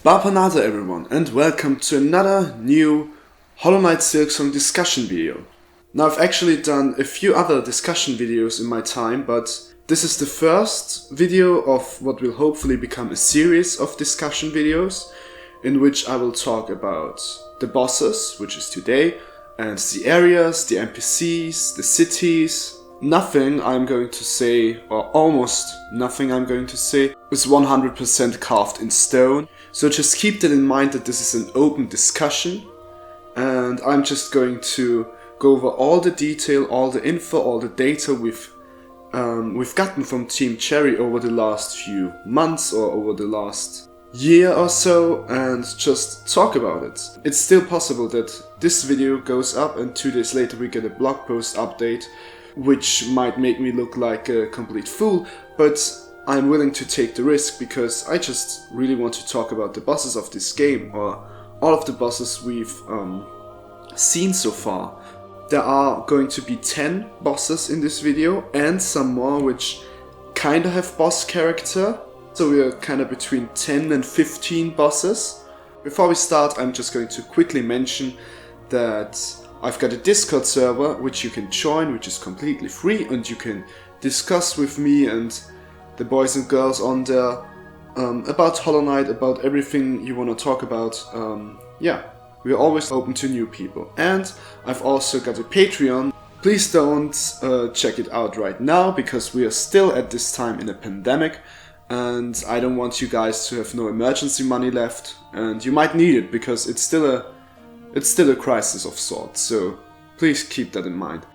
Bapanada everyone, and welcome to another new Hollow Knight Silksong discussion video. Now I've actually done a few other discussion videos in my time, but this is the first video of what will hopefully become a series of discussion videos in which I will talk about the bosses, which is today, and the areas, the NPCs, the cities. Nothing I'm going to say, or almost nothing I'm going to say, is 100% carved in stone. So just keep that in mind that this is an open discussion, and I'm just going to go over all the detail, all the info, all the data we've gotten from Team Cherry over the last few months or over the last year or so, and just talk about it. It's still possible that this video goes up and 2 days later we get a blog post update, which might make me look like a complete fool, but I'm willing to take the risk because I just really want to talk about the bosses of this game, or all of the bosses we've seen so far. There are going to be 10 bosses in this video and some more which kinda have boss character, so we are kinda between 10 and 15 bosses. Before we start, I'm just going to quickly mention that I've got a Discord server which you can join, which is completely free, and you can discuss with me and the boys and girls on there about Hollow Knight, about everything you want to talk about. Yeah, we're always open to new people. And I've also got a Patreon. Please don't check it out right now because we are still at this time in a pandemic, and I don't want you guys to have no emergency money left, and you might need it because it's still a crisis of sorts, so please keep that in mind.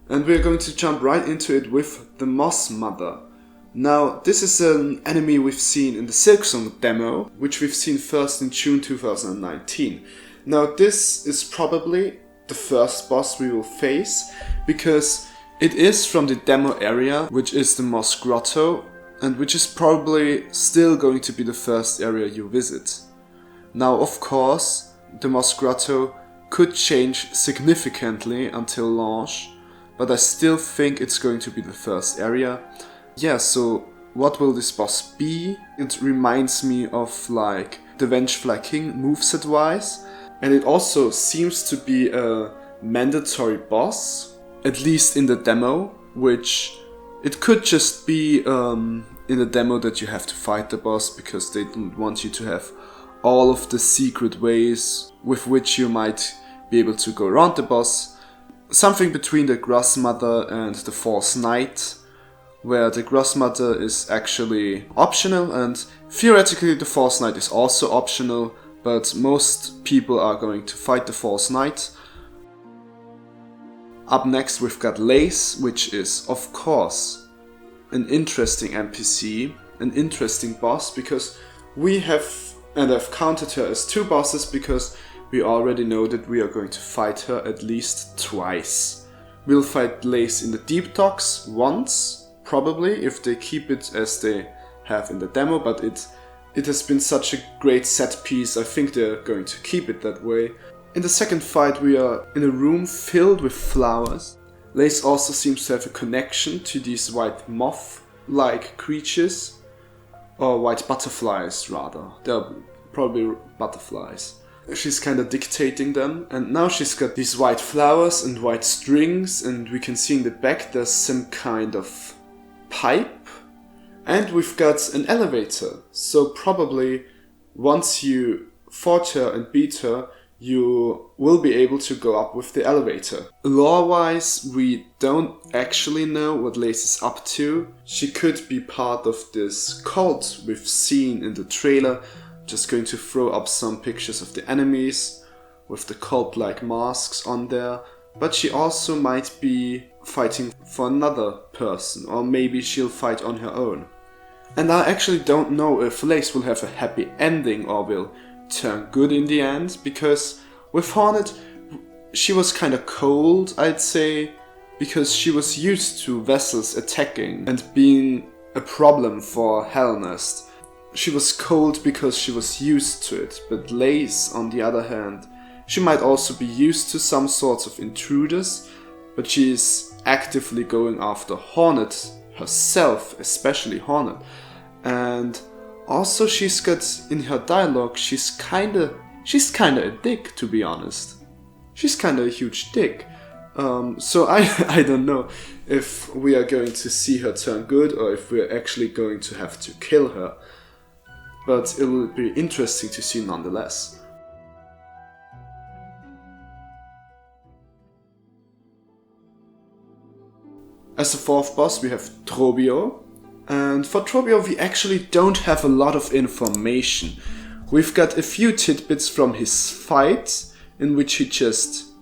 And we're going to jump right into it with the Moss Mother. Now, this is an enemy we've seen in the Silksong demo, which we've seen first in June 2019. Now, this is probably the first boss we will face, because it is from the demo area, which is the Moss Grotto, and which is probably still going to be the first area you visit. Now, of course, the Moss Grotto could change significantly until launch, but I still think it's going to be the first area. Yeah, so what will this boss be? It reminds me of like the Vengeful King moveset wise, and it also seems to be a mandatory boss, at least in the demo, which it could just be in the demo that you have to fight the boss because they don't want you to have all of the secret ways with which you might be able to go around the boss. Something between the Grossmother and the False Knight, where the Grossmother is actually optional and theoretically the False Knight is also optional, but most people are going to fight the False Knight. Up next we've got Lace, which is of course an interesting NPC, an interesting boss, because we have, and I've counted her as 2 bosses because we already know that we are going to fight her at least twice. We'll fight Lace in the Deep Docks once, probably, if they keep it as they have in the demo, but it has been such a great set piece, I think they're going to keep it that way. In the second fight we are in a room filled with flowers. Lace also seems to have a connection to these white moth-like creatures, or white butterflies rather, they're probably butterflies. She's kind of dictating them, and now she's got these white flowers and white strings, and we can see in the back there's some kind of pipe, and we've got an elevator, so probably once you fought her and beat her, you will be able to go up with the elevator. Lore-wise, we don't actually know what Lace is up to. She could be part of this cult we've seen in the trailer. Just going to throw up some pictures of the enemies with the cult-like masks on there, but she also might be fighting for another person, or maybe she'll fight on her own. And I actually don't know if Lace will have a happy ending or will turn good in the end, because with Hornet she was kinda cold, I'd say, because she was used to vessels attacking and being a problem for Hellnest. She was cold because she was used to it, but Lace, on the other hand, she might also be used to some sorts of intruders, but she is actively going after Hornet herself, especially Hornet. And also she's got, in her dialogue, she's kinda a dick, to be honest. She's kinda a huge dick. So I don't know if we are going to see her turn good or if we're actually going to have to kill her. But it will be interesting to see nonetheless. As the fourth boss we have Trobio. And for Trobio we actually don't have a lot of information. We've got a few tidbits from his fight, in which he just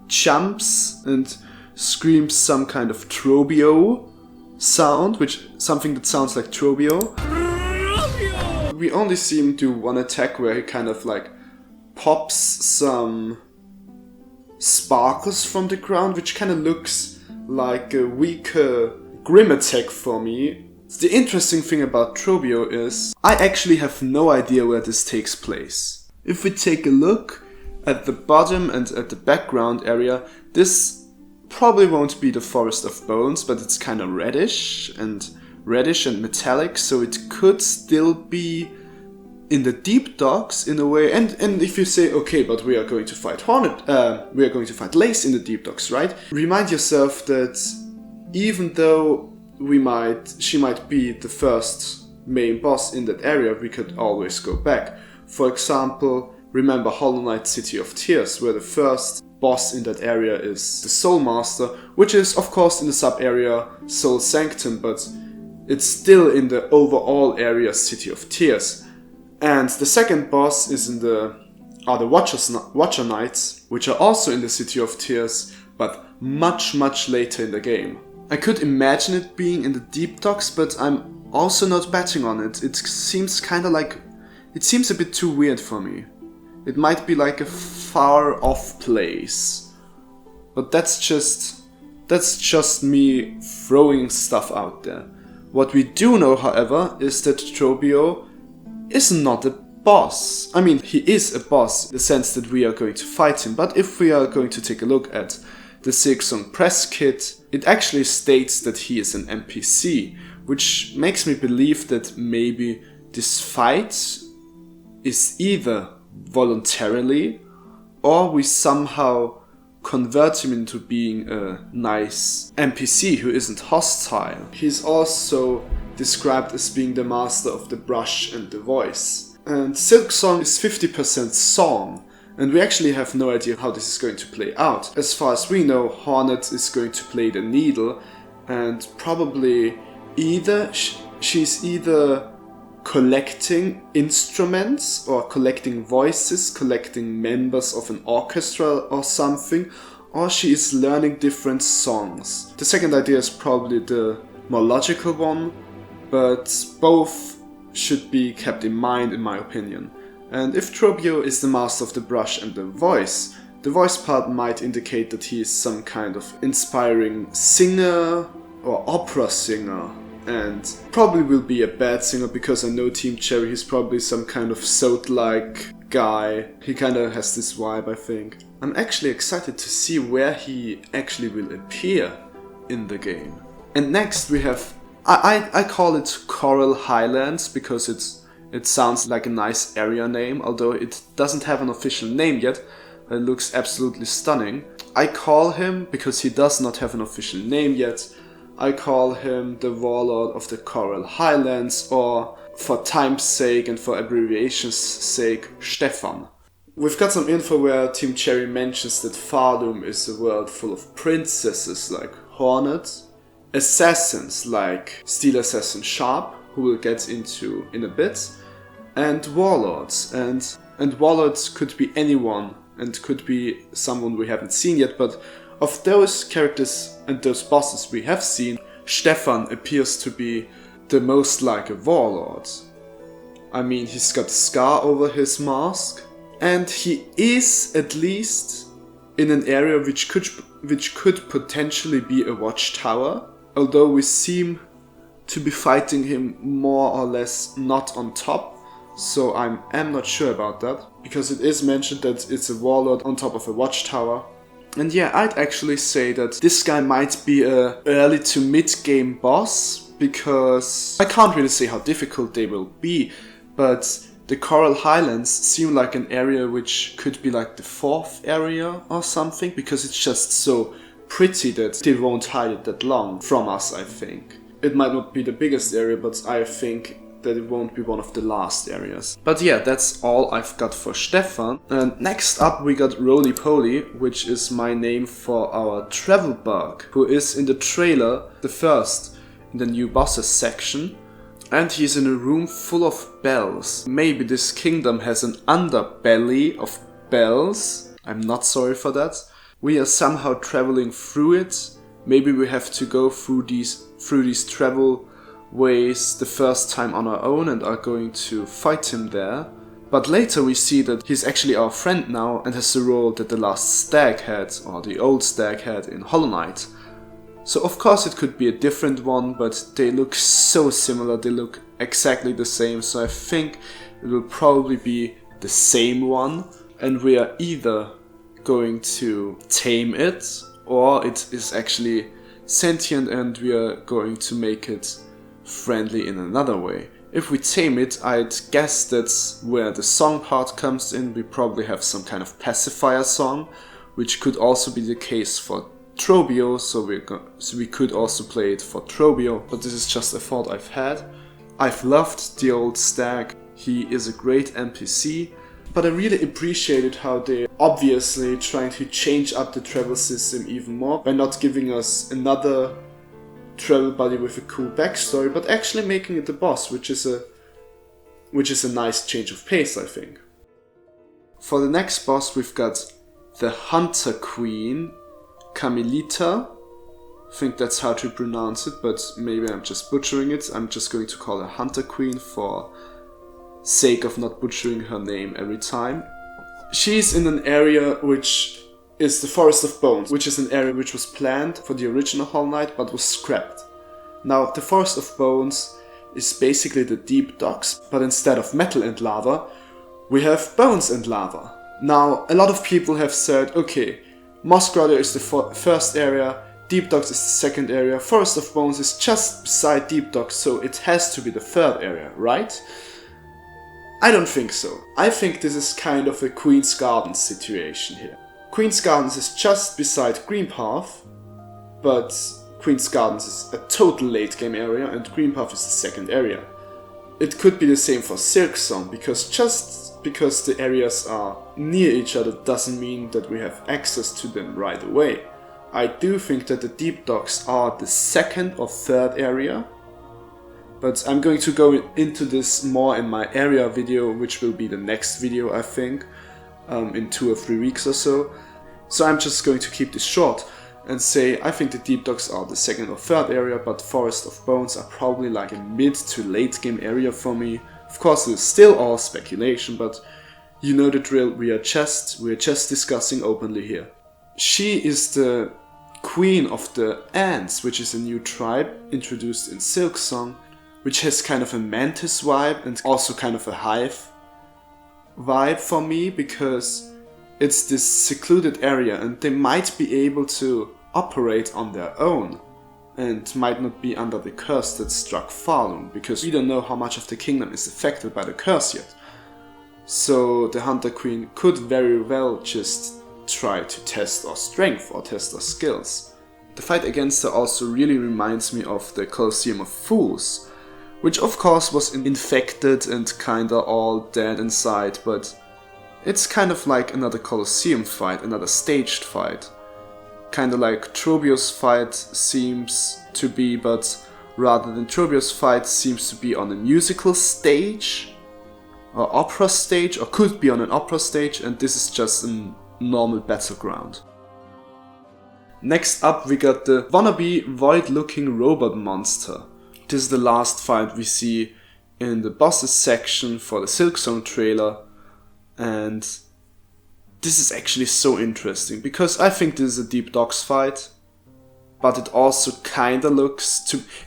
jumps and screams some kind of Trobio sound, something that sounds like Trobio. We only see him do one attack where he kind of like pops some sparkles from the ground, which kind of looks like a weaker Grim attack for me. The interesting thing about Trobio is I actually have no idea where this takes place. If we take a look at the bottom and at the background area, this probably won't be the Forest of Bones, but it's kind of reddish and metallic, so it could still be in the deep docks in a way. And if you say, okay, but we are going to fight we are going to fight Lace in the deep docks, right? Remind yourself that even though she might be the first main boss in that area, we could always go back. For example, remember Hollow Knight City of Tears, where the first boss in that area is the Soul Master, which is of course in the sub-area Soul Sanctum, but it's still in the overall area City of Tears. And the second boss is are the Watcher Knights, which are also in the City of Tears, but much later in the game. I could imagine it being in the deep docks, but I'm also not betting on it. It seems a bit too weird for me. It might be like a far off place. But that's just me throwing stuff out there. What we do know, however, is that Trobio is not a boss. I mean, he is a boss in the sense that we are going to fight him, but if we are going to take a look at the Silksong press kit, it actually states that he is an NPC, which makes me believe that maybe this fight is either voluntarily or we somehow convert him into being a nice NPC who isn't hostile. He's also described as being the master of the brush and the voice. And Silksong is 50% song, and we actually have no idea how this is going to play out. As far as we know, Hornet is going to play the needle, and probably she's either collecting instruments or collecting voices, collecting members of an orchestra or something, or she is learning different songs. The second idea is probably the more logical one, but both should be kept in mind in my opinion. And if Trobio is the master of the brush and the voice part might indicate that he is some kind of inspiring singer or opera singer. And probably will be a bad singer, because I know Team Cherry, he's probably some kind of Soat-like guy. He kind of has this vibe, I think. I'm actually excited to see where he actually will appear in the game. And next we have, I call it Coral Highlands, because it sounds like a nice area name, although it doesn't have an official name yet. It looks absolutely stunning. I call him, because he does not have an official name yet, I call him the Warlord of the Coral Highlands, or for time's sake and for abbreviation's sake, Stefan. We've got some info where Team Cherry mentions that Farloom is a world full of princesses like Hornet, assassins like Steel Assassin Sharpe, who we'll get into in a bit, and warlords. And warlords could be anyone, and could be someone we haven't seen yet, but of those characters and those bosses we have seen, Stefan appears to be the most like a warlord. I mean, he's got a scar over his mask, and he is at least in an area which could potentially be a watchtower, although we seem to be fighting him more or less not on top, so I am not sure about that, because it is mentioned that it's a warlord on top of a watchtower. And yeah, I'd actually say that this guy might be a early to mid game boss, because I can't really say how difficult they will be, but the Coral Highlands seem like an area which could be like the 4th area or something, because it's just so pretty that they won't hide it that long from us, I think. It might not be the biggest area, but I think that it won't be one of the last areas. But yeah, that's all I've got for Stefan. And next up we got Roly Poly, which is my name for our travel bug, who is in the trailer, the first in the new bosses section. And he's in a room full of bells. Maybe this kingdom has an underbelly of bells. I'm not sorry for that. We are somehow traveling through it. Maybe we have to go through these travel ways the first time on our own and are going to fight him there. But later we see that he's actually our friend now and has the role that the last stag had, or the old stag had in Hollow Knight. So of course it could be a different one, but they look so similar, they look exactly the same, so I think it will probably be the same one, and we are either going to tame it, or it is actually sentient and we are going to make it friendly in another way. If we tame it, I'd guess that's where the song part comes in. We probably have some kind of pacifier song, which could also be the case for Trobio, so we could also play it for Trobio, but this is just a thought I've had. I've loved the old stag, he is a great NPC, but I really appreciated how they're obviously trying to change up the travel system even more by not giving us another travel buddy with a cool backstory, but actually making it the boss, which is a nice change of pace, I think. For the next boss we've got the Hunter Queen, Carmelita. I think that's how to pronounce it, but maybe I'm just butchering it. I'm just going to call her Hunter Queen for sake of not butchering her name every time. She's in an area which is the Forest of Bones, which is an area which was planned for the original Hollow Knight but was scrapped. Now, the Forest of Bones is basically the deep docks, but instead of metal and lava, we have bones and lava. Now, a lot of people have said, okay, Moss Grotto is the first area, Deep Docks is the second area, Forest of Bones is just beside Deep Docks, so it has to be the third area, right? I don't think so. I think this is kind of a Queen's Gardens situation here. Queen's Gardens is just beside Green Path, but Queen's Gardens is a total late game area and Green Path is the second area. It could be the same for Silksong, because just because the areas are near each other doesn't mean that we have access to them right away. I do think that the Deep Docks are the second or third area, but I'm going to go into this more in my area video, which will be the next video, I think, in 2 or 3 weeks or so. So I'm just going to keep this short and say I think the Deep Docks are the second or third area, but Forest of Bones are probably like a mid to late game area for me. Of course, it's still all speculation, but you know the drill, we're just discussing openly here. She is the queen of the ants, which is a new tribe introduced in Silksong, which has kind of a mantis vibe and also kind of a hive vibe for me, because it's this secluded area and they might be able to operate on their own and might not be under the curse that struck Falun, because we don't know how much of the kingdom is affected by the curse yet. So the Hunter Queen could very well just try to test our strength or test our skills. The fight against her also really reminds me of the Colosseum of Fools, which of course was infected and kinda all dead inside, but it's kind of like another Colosseum fight, another staged fight. Kinda like Trobio's fight seems to be, but rather than Trobio's fight seems to be on a musical stage, or opera stage, or could be on an opera stage, and this is just a normal battleground. Next up we got the wannabe void-looking robot monster. This is the last fight we see in the bosses section for the Silksong trailer, and this is actually so interesting, because I think this is a Deep Docks fight, but it also kinda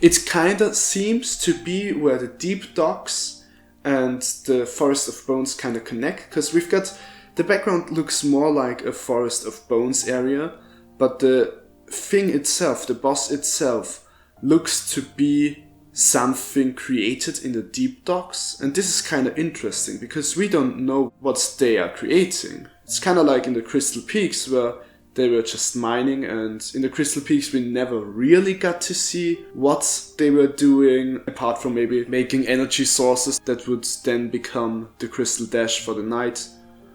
it kinda seems to be where the Deep Docks and the Forest of Bones kinda connect, because we've got, the background looks more like a Forest of Bones area, but the thing itself, the boss itself, looks to be something created in the deep docks. And this is kind of interesting because we don't know what they are creating. It's kind of like in the Crystal Peaks where they were just mining, and in the Crystal Peaks we never really got to see what they were doing, apart from maybe making energy sources that would then become the Crystal Dash for the night.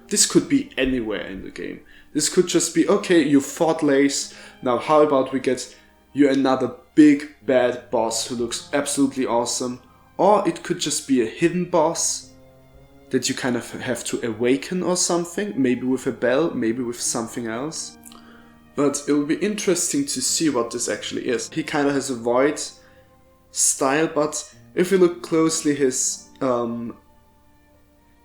This could be anywhere in the game. This could just be, okay, you fought Lace, now how about we get you another big bad boss who looks absolutely awesome. Or it could just be a hidden boss that you kind of have to awaken or something, maybe with a bell, maybe with something else. But it will be interesting to see what this actually is. He kind of has a void style, but if you look closely, his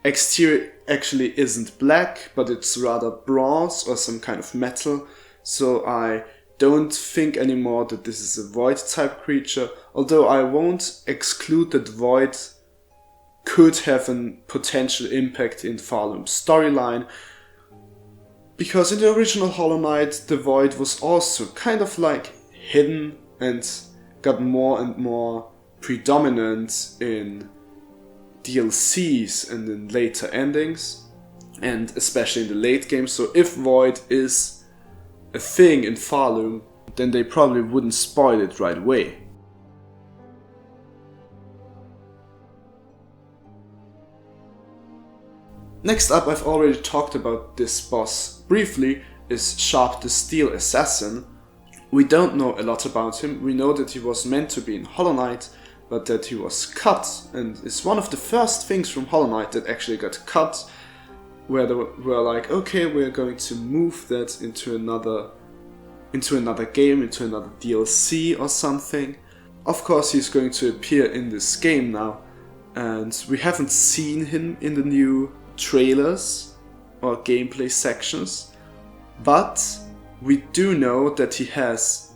exterior actually isn't black, but it's rather bronze or some kind of metal. So I don't think anymore that this is a void type creature, although I won't exclude that void could have a potential impact in Farlum's storyline. Because in the original Hollow Knight, the void was also kind of like hidden and got more and more predominant in DLCs and in later endings, and especially in the late game. So if void is a thing in Farlum, then they probably wouldn't spoil it right away. Next up, I've already talked about this boss briefly, is Sharpe the Steel Assassin. We don't know a lot about him. We know that he was meant to be in Hollow Knight, but that he was cut, and is one of the first things from Hollow Knight that actually got cut, where they were like, okay, we're going to move that into another game, into another DLC or something. Of course, he's going to appear in this game now, and we haven't seen him in the new trailers or gameplay sections, but we do know that he has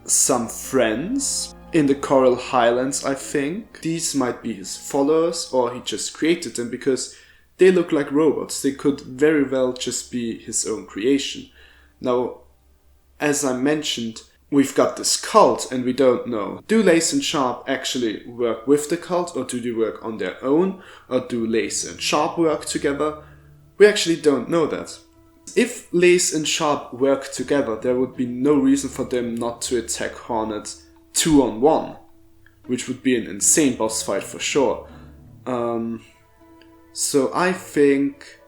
some friends in the Coral Highlands, I think. These might be his followers, or he just created them because they look like robots. They could very well just be his own creation. Now, as I mentioned, we've got this cult and we don't know. Do Lace and Sharpe actually work with the cult, or do they work on their own? Or do Lace and Sharpe work together? We actually don't know that. If Lace and Sharpe work together, there would be no reason for them not to attack Hornet 2-on-1, which would be an insane boss fight for sure. So I think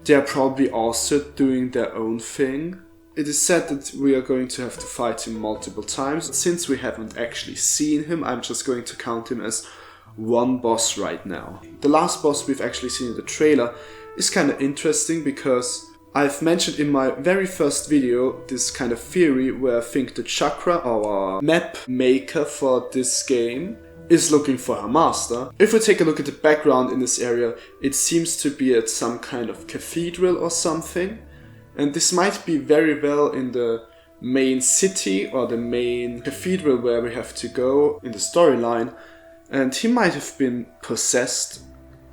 they're probably also doing their own thing. It is said that we are going to have to fight him multiple times. Since we haven't actually seen him, I'm just going to count him as one boss right now. The last boss we've actually seen in the trailer is kind of interesting because I've mentioned in my very first video this kind of theory where I think the Chakra, our map maker for this game, is looking for her master. If we take a look at the background in this area, it seems to be at some kind of cathedral or something. And this might be very well in the main city or the main cathedral where we have to go in the storyline. And he might have been possessed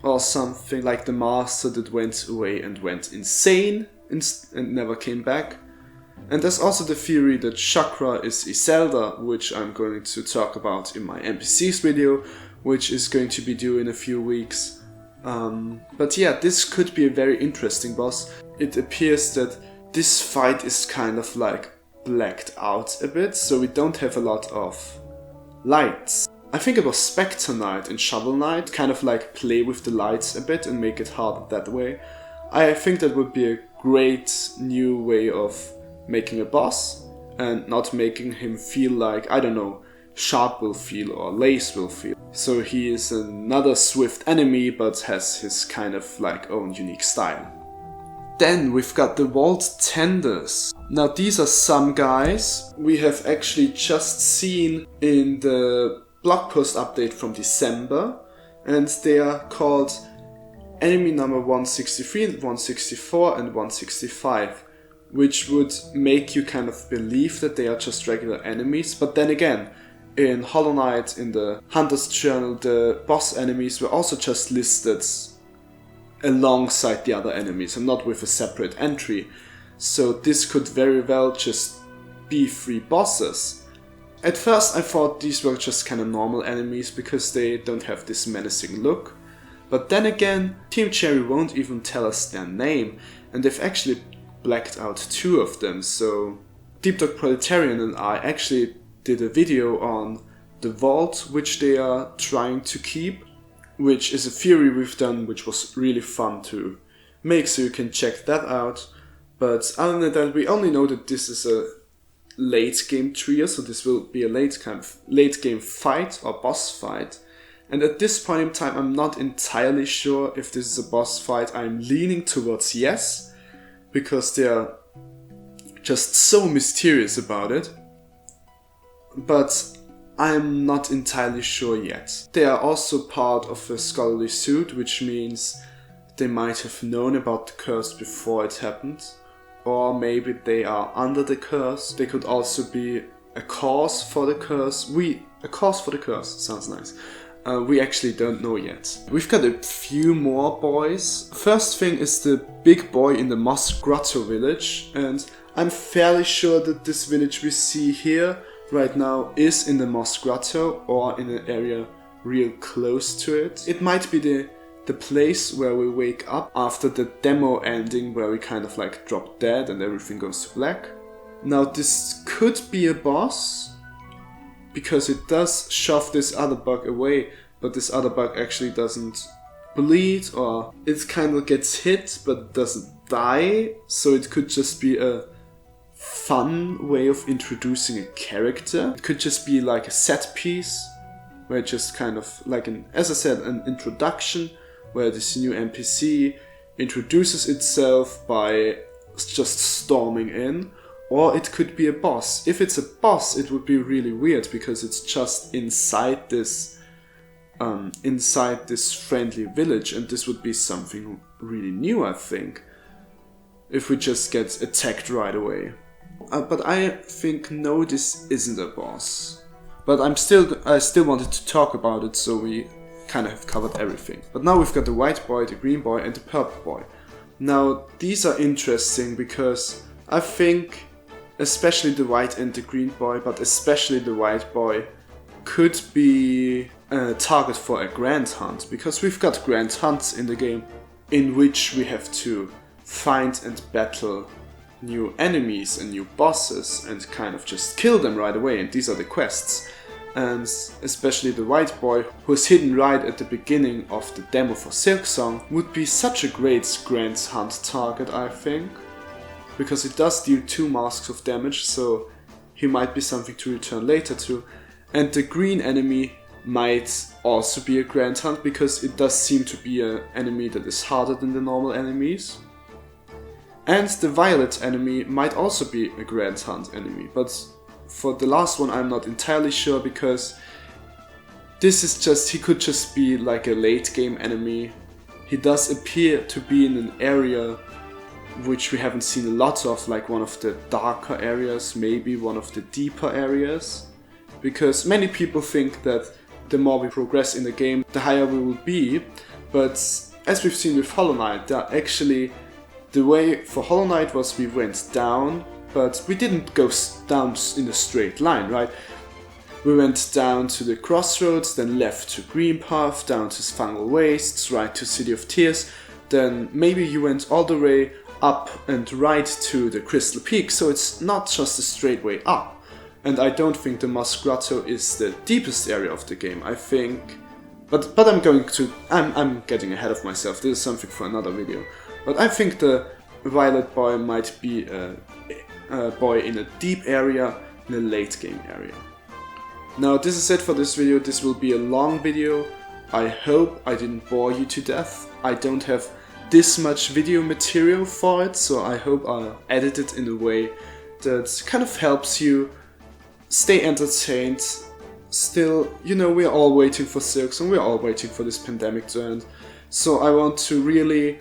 or something, like the master that went away and went insane and never came back. And there's also the theory that Chakra is Iselda, which I'm going to talk about in my NPCs video, which is going to be due in a few weeks. But yeah, this could be a very interesting boss. It appears that this fight is kind of like blacked out a bit, so we don't have a lot of lights. I think it was Spectre Knight and Shovel Knight, kind of like play with the lights a bit and make it harder that way. I think that would be a great new way of making a boss and not making him feel like, I don't know, Sharpe will feel or Lace will feel. So he is another swift enemy but has his kind of like own unique style. Then we've got the Vault Tenders. Now these are some guys we have actually just seen in the blog post update from December, and they are called enemy number 163, 164 and 165, which would make you kind of believe that they are just regular enemies. But then again, in Hollow Knight, in the Hunter's Journal, the boss enemies were also just listed alongside the other enemies and not with a separate entry. So this could very well just be 3 bosses. At first I thought these were just kind of normal enemies because they don't have this menacing look. But then again, Team Cherry won't even tell us their name, and they've actually blacked out 2 of them, so Deep Dog Proletarian and I actually did a video on the vault which they are trying to keep, which is a theory we've done which was really fun to make, so you can check that out. But other than that, we only know that this is a late game trio, so this will be a late game fight or boss fight. And at this point in time, I'm not entirely sure if this is a boss fight. I'm leaning towards yes, because they are just so mysterious about it. But I'm not entirely sure yet. They are also part of a scholarly suit, which means they might have known about the curse before it happened. Or maybe they are under the curse. They could also be a cause for the curse. A cause for the curse, sounds nice. We actually don't know yet. We've got a few more boys. First thing is the big boy in the Moss Grotto village, and I'm fairly sure that this village we see here right now is in the Moss Grotto or in an area real close to it. It might be the place where we wake up after the demo ending, where we kind of like drop dead and everything goes to black. Now this could be a boss, because it does shove this other bug away, but this other bug actually doesn't bleed, or it kind of gets hit but doesn't die, so it could just be a fun way of introducing a character. It could just be like a set piece, where it just kind of like as I said, an introduction, where this new NPC introduces itself by just storming in. Or it could be a boss. If it's a boss, it would be really weird, because it's just inside this friendly village, and this would be something really new, I think, if we just get attacked right away. But I think no, this isn't a boss. But I still wanted to talk about it, so we kind of have covered everything. But now we've got the white boy, the green boy, and the purple boy. Now these are interesting because I think especially the white and the green boy, but especially the white boy, could be a target for a grand hunt, because we've got grand hunts in the game in which we have to find and battle new enemies and new bosses and kind of just kill them right away, and these are the quests. And especially the white boy, who is hidden right at the beginning of the demo for Silksong, would be such a great grand hunt target, I think. Because it does deal 2 masks of damage, so he might be something to return later to. And the green enemy might also be a grand hunt, because it does seem to be an enemy that is harder than the normal enemies. And the violet enemy might also be a grand hunt enemy, but for the last one I'm not entirely sure, because he could just be like a late game enemy. He does appear to be in an area which we haven't seen a lot of, like one of the darker areas, maybe one of the deeper areas. Because many people think that the more we progress in the game, the higher we will be. But as we've seen with Hollow Knight, the way for Hollow Knight was we went down, but we didn't go down in a straight line, right? We went down to the crossroads, then left to Green Path, down to Fungal Wastes, right to City of Tears, then maybe you went all the way up and right to the Crystal Peak, so it's not just a straight way up. And I don't think the Moss Grotto is the deepest area of the game, I think. But I'm getting ahead of myself, this is something for another video. But I think the violet boy might be a boy in a deep area, in a late game area. Now this is it for this video. This will be a long video. I hope I didn't bore you to death. I don't have this much video material for it, so I hope I'll edit it in a way that kind of helps you stay entertained. Still, you know, we're all waiting for Silksong, we're all waiting for this pandemic to end. So I want to really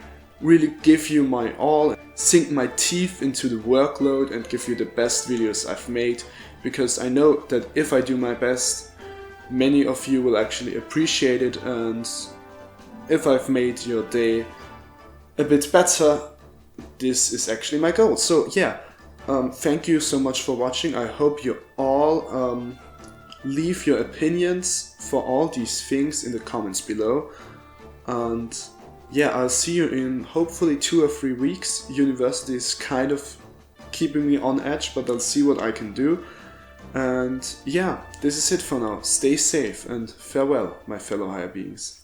give you my all, sink my teeth into the workload and give you the best videos I've made, because I know that if I do my best, many of you will actually appreciate it, and if I've made your day a bit better, this is actually my goal. So yeah, thank you so much for watching. I hope you all leave your opinions for all these things in the comments below. And yeah, I'll see you in hopefully 2 or 3 weeks. University is kind of keeping me on edge, but I'll see what I can do. And yeah, this is it for now. Stay safe and farewell, my fellow higher beings.